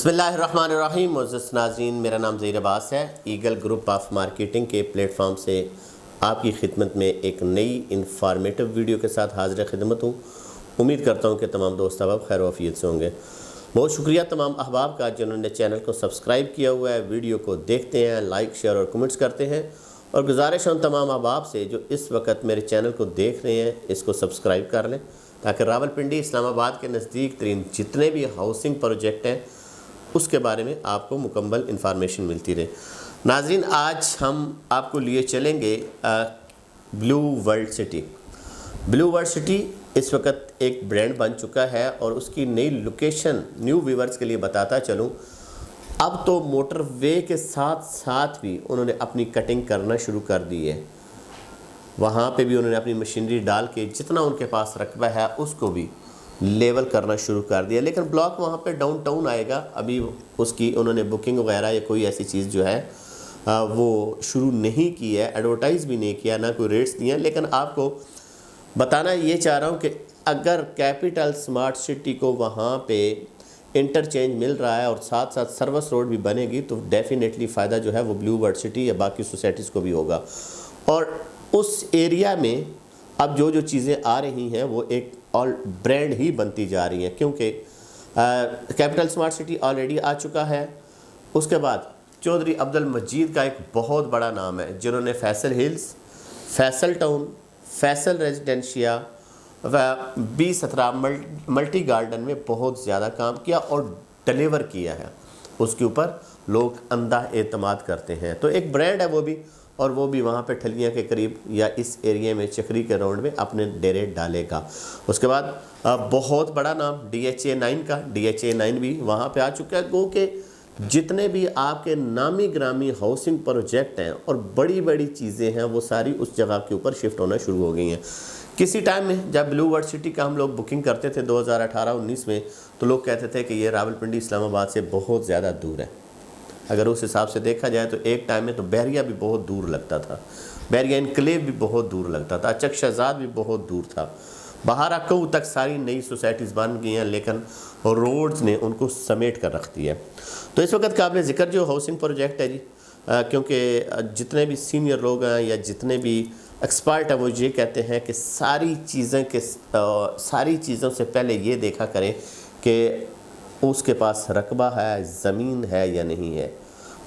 बिस्मिल्लाहिर्रहमानिर्रहीम। मुअज़्ज़ज़ नाज़रीन, मेरा नाम ज़हीर अब्बास है। ईगल ग्रुप ऑफ मार्केटिंग के प्लेटफॉर्म से आपकी खिदमत में एक नई इंफॉर्मेटिव वीडियो के साथ हाज़िर खिदमत हूँ। उम्मीद करता हूँ कि तमाम दोस्त अहबाब खैर वफ़ियत से होंगे। बहुत शुक्रिया तमाम अहबाब का जिन्होंने चैनल को सब्सक्राइब किया हुआ है, वीडियो को देखते हैं, लाइक शेयर और कमेंट्स करते हैं। और गुजारिश उन तमाम अहबाब से जो इस वक्त मेरे चैनल को देख रहे हैं, इसको सब्सक्राइब कर लें ताकि रावलपिंडी इस्लामाबाद के नज़दीक तरीन जितने भी हाउसिंग प्रोजेक्ट हैं उसके बारे में आपको मुकम्मल इंफॉर्मेशन मिलती रहे। नाज़रीन, आज हम आपको लिए चलेंगे blue world city. Blue world city इस वक्त एक ब्रांड बन चुका है और उसकी नई लोकेशन न्यू व्यूवर्स के लिए बताता चलूँ, अब तो मोटर वे के साथ साथ भी उन्होंने अपनी कटिंग करना शुरू कर दी है। वहाँ पे भी उन्होंने अपनी मशीनरी डाल के जितना उनके पास रकबा है उसको भी लेवल करना शुरू कर दिया। लेकिन ब्लॉक वहाँ पे डाउनटाउन आएगा, अभी उसकी उन्होंने बुकिंग वगैरह या कोई ऐसी चीज़ जो है वो शुरू नहीं की है, एडवर्टाइज़ भी नहीं किया, ना कोई रेट्स दिए हैं। लेकिन आपको बताना ये चाह रहा हूँ कि अगर कैपिटल स्मार्ट सिटी को वहाँ पे इंटरचेंज मिल रहा है और साथ साथ सर्विस रोड भी बनेगी तो डेफिनेटली फ़ायदा जो है वो ब्लू वर्ल्ड सिटी या बाकी सोसाइटीज़ को भी होगा। और उस एरिया में अब जो चीज़ें आ रही हैं वो एक ऑल ब्रांड ही बनती जा रही हैं, क्योंकि कैपिटल स्मार्ट सिटी ऑलरेडी आ चुका है। उसके बाद चौधरी अब्दुल मजीद का एक बहुत बड़ा नाम है जिन्होंने Faisal hills, Faisal town, Faisal residencia व 20-17 मल्टी गार्डन में बहुत ज़्यादा काम किया और डिलीवर किया है। उसके ऊपर लोग अंधा एतमाद करते हैं। तो एक ब्रांड है वो भी, और वो भी वहाँ पे ठलियाँ के करीब या इस एरिया में चक्री के राउंड में अपने डेरे डालेगा। उसके बाद बहुत बड़ा नाम DHA 9 का, DHA 9 भी वहाँ पे आ चुका है। गो के जितने भी आपके नामी ग्रामी हाउसिंग प्रोजेक्ट हैं और बड़ी बड़ी चीज़ें हैं वो सारी उस जगह के ऊपर शिफ्ट होना शुरू हो गई हैं। किसी टाइम में जब ब्लू वर्ल्ड सिटी का हम लोग बुकिंग करते थे 2018-19 में, तो लोग कहते थे कि ये रावलपिंडी इस्लामाबाद से बहुत ज़्यादा दूर है। अगर उस हिसाब से देखा जाए तो एक टाइम में तो बहरिया भी बहुत दूर लगता था, बहरिया इनकलेव भी बहुत दूर लगता था, चक शहजाद भी बहुत दूर था, बहारा कऊ तक सारी नई सोसाइटीज़ बन गई हैं, लेकिन रोड्स ने उनको समेट कर रख दिया। तो इस वक्त काबिल ज़िक्र जो हाउसिंग प्रोजेक्ट है जी, क्योंकि जितने भी सीनियर लोग हैं या जितने भी एक्सपर्ट हैं वो ये कहते हैं कि सारी चीज़ों से पहले ये देखा करें कि उसके पास रकबा है, ज़मीन है या नहीं है।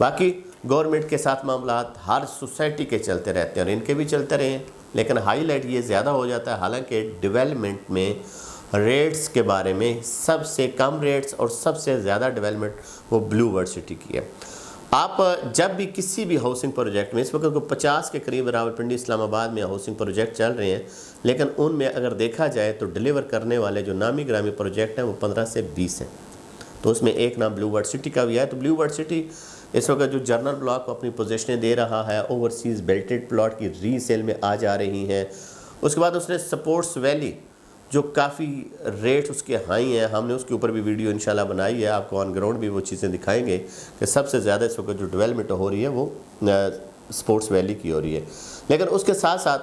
बाकी गवर्नमेंट के साथ मामला हर सोसाइटी के चलते रहते हैं और इनके भी चलते रहे हैं, लेकिन हाईलाइट ये ज़्यादा हो जाता है। हालांकि डेवलपमेंट में रेट्स के बारे में सबसे कम रेट्स और सबसे ज़्यादा डेवलपमेंट वो ब्लू वर्ल्ड सिटी की है। आप जब भी किसी भी हाउसिंग प्रोजेक्ट में, इस वक्त को 50 के करीब रावलपिंडी इस्लामाबाद में हाउसिंग प्रोजेक्ट चल रहे हैं, लेकिन उनमें अगर देखा जाए तो डिलीवर करने वाले जो नामी ग्रामी प्रोजेक्ट हैं वो 15 से 20 हैं। तो उसमें एक नाम ब्लू वर्ल्ड सिटी का भी है। तो ब्लू वर्ल्ड सिटी इस वक्त जो जर्नल ब्लॉक को अपनी पोजीशनें दे रहा है, ओवरसीज़ बेल्टेड प्लॉट की रीसेल में आ जा रही हैं। उसके बाद उसने स्पोर्ट्स वैली जो काफ़ी रेट उसके हाई हैं, हमने उसके ऊपर भी वीडियो इंशाल्लाह बनाई है, आपको ऑन ग्राउंड भी वो चीज़ें दिखाएंगे कि सबसे ज़्यादा इस वक्त जो डेवलपमेंट हो रही है वो स्पोर्ट्स वैली की हो रही है। लेकिन उसके साथ साथ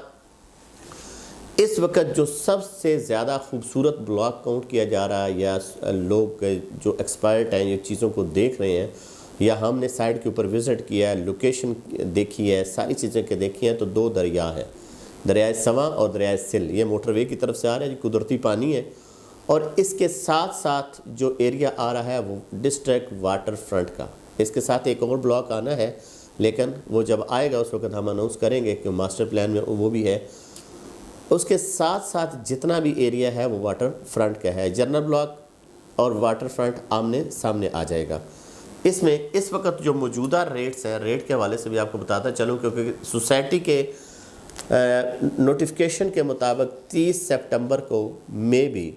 इस वक्त जो सबसे ज़्यादा खूबसूरत ब्लॉक काउंट किया जा रहा है या लोग जो एक्सपर्ट हैं ये चीज़ों को देख रहे हैं या हमने साइड के ऊपर विज़िट किया है, लोकेशन देखी है, सारी चीज़ें के देखी हैं, तो 2 दरिया है, दरियाए सवा और दरियाए सिल। ये मोटरवे की तरफ से आ रहा है, कुदरती पानी है। और इसके साथ साथ जो एरिया आ रहा है वो डिस्ट्रिक्ट वाटर फ्रंट का, इसके साथ एक और ब्लॉक आना है, लेकिन वो जब आएगा उस वक्त हम अनाउंस करेंगे कि मास्टर प्लान में वो भी है। उसके साथ साथ जितना भी एरिया है वो वाटर फ्रंट का है। जनरल ब्लॉक और वाटर फ्रंट आमने सामने आ जाएगा। इसमें इस वक्त जो मौजूदा रेट्स हैं, रेट के हवाले से भी आपको बताता चलूँ, क्योंकि सोसाइटी के नोटिफिकेशन के मुताबिक 30 सितंबर को मे भी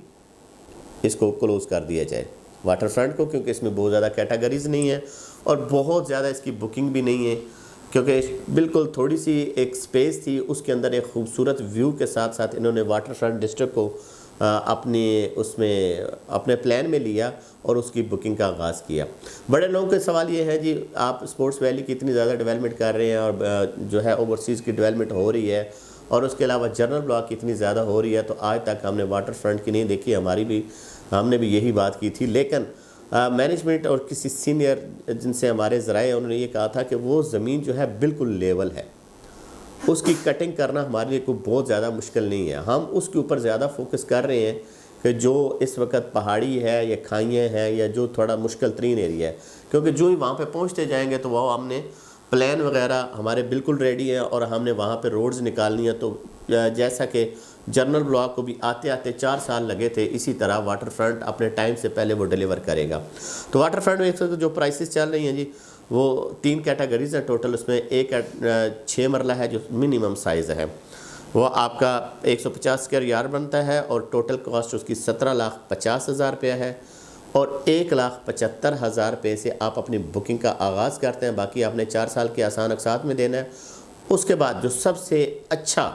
इसको क्लोज़ कर दिया जाए वाटर फ्रंट को, क्योंकि इसमें बहुत ज़्यादा कैटेगरीज़ नहीं है और बहुत ज़्यादा इसकी बुकिंग भी नहीं है, क्योंकि बिल्कुल थोड़ी सी एक स्पेस थी, उसके अंदर एक खूबसूरत व्यू के साथ साथ इन्होंने वाटर फ्रंट डिस्ट्रिक्ट को अपने प्लान में लिया और उसकी बुकिंग का आगाज़ किया। बड़े लोगों के सवाल ये है जी, आप स्पोर्ट्स वैली की इतनी ज़्यादा डेवलपमेंट कर रहे हैं और जो है ओवरसीज़ की डेवलपमेंट हो रही है और उसके अलावा जनरल ब्लॉक की इतनी ज़्यादा हो रही है, तो आज तक हमने वाटर फ्रंट की नहीं देखी। हमने भी यही बात की थी, लेकिन مینجمنٹ اور کسی سینئر جن سے ہمارے ذرائع انہوں نے یہ کہا تھا کہ وہ زمین جو ہے بالکل لیول ہے، اس کی کٹنگ کرنا ہمارے لیے کوئی بہت زیادہ مشکل نہیں ہے. ہم اس کے اوپر زیادہ فوکس کر رہے ہیں کہ جو اس وقت پہاڑی ہے یا کھائیاں ہیں یا جو تھوڑا مشکل ترین ایریا ہے، کیونکہ جو ہی وہاں پہ پہنچتے جائیں گے تو وہ ہم نے پلان وغیرہ ہمارے بالکل ریڈی ہیں اور ہم نے وہاں پہ روڈز نکالنی ہے. تو جیسا کہ جنرل بلاک کو بھی آتے آتے 4 سال لگے تھے، اسی طرح واٹر فرنٹ اپنے ٹائم سے پہلے وہ ڈیلیور کرے گا. تو واٹر فرنٹ میں ایک جو پرائسز چل رہی ہیں جی، وہ 3 کیٹیگریز ہیں ٹوٹل. اس میں ایک 6 مرلہ ہے جو منیمم سائز ہے، وہ آپ کا 150 اسکوائر یارڈ بنتا ہے اور ٹوٹل کاسٹ اس کی 17,50,000 روپیہ ہے، اور 1,75,000 روپے سے آپ اپنی بکنگ کا آغاز کرتے ہیں. باقی آپ نے 4 سال کے آسان اقساط میں دینا ہے. اس کے بعد جو سب سے اچھا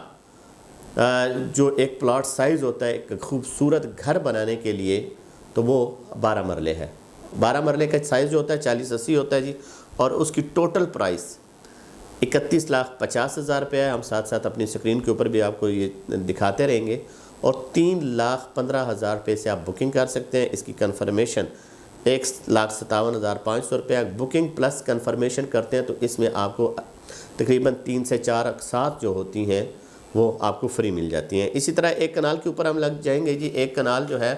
جو ایک پلاٹ سائز ہوتا ہے ایک خوبصورت گھر بنانے کے لیے، تو وہ 12 مرلے ہے. 12 مرلے کا سائز جو ہوتا ہے 40-80 ہوتا ہے جی، اور اس کی ٹوٹل پرائس 31,50,000 روپے ہے. ہم ساتھ ساتھ اپنی اسکرین کے اوپر بھی آپ کو یہ دکھاتے رہیں گے. اور 3,15,000 روپے سے آپ بکنگ کر سکتے ہیں. اس کی کنفرمیشن 1,57,500 روپے. بکنگ پلس کنفرمیشن کرتے ہیں تو اس میں آپ کو تقریباً 3 سے 4 اقساط جو ہوتی ہیں وہ آپ کو فری مل جاتی ہیں. اسی طرح ایک کنال کے اوپر ہم لگ جائیں گے جی. ایک کنال جو ہے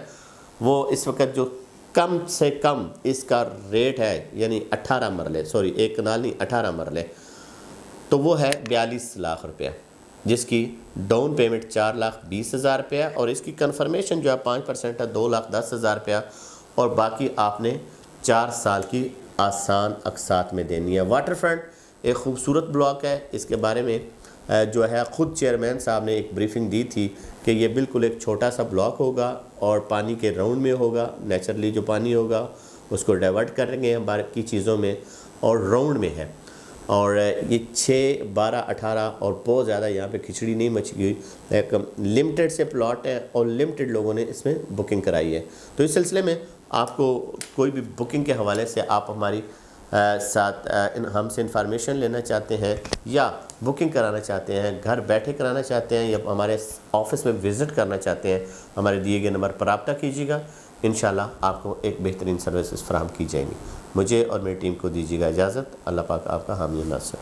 وہ اس وقت جو کم سے کم اس کا ریٹ ہے، یعنی 18 مرلے، سوری ایک کنال نہیں 18 مرلے، تو وہ ہے 42 لاکھ روپیہ، جس کی ڈاؤن پیمنٹ 4,20,000 روپیہ، اور اس کی کنفرمیشن جو ہے 5% ہے 2,10,000 روپیہ، اور باقی آپ نے 4 سال کی آسان اقساط میں دینی ہے. واٹر فرنٹ ایک خوبصورت بلاک ہے. اس کے بارے میں جو ہے خود چیئرمین صاحب نے ایک بریفنگ دی تھی کہ یہ بالکل ایک چھوٹا سا بلاک ہوگا اور پانی کے راؤنڈ میں ہوگا. نیچرلی جو پانی ہوگا اس کو ڈائیورٹ کریں گے ہم باقی چیزوں میں، اور راؤنڈ میں ہے. اور یہ 6, 12, 18 اور بہت زیادہ یہاں پہ کھچڑی نہیں مچی ہوئی. ایک لمیٹڈ سے پلاٹ ہے اور لمیٹڈ لوگوں نے اس میں بکنگ کرائی ہے. تو اس سلسلے میں آپ کو کوئی بھی بکنگ کے حوالے سے آپ ہماری ساتھ ہم سے انفارمیشن لینا چاہتے ہیں یا بکنگ کرانا چاہتے ہیں، گھر بیٹھے کرانا چاہتے ہیں، یا ہمارے آفس میں وزٹ کرنا چاہتے ہیں، ہمارے دیے گئے نمبر پر رابطہ کیجیے گا. انشاءاللہ آپ کو ایک بہترین سروسز فراہم کی جائیں گی. مجھے اور میری ٹیم کو دیجیے گا اجازت. اللہ پاک آپ کا حامی و ناصر.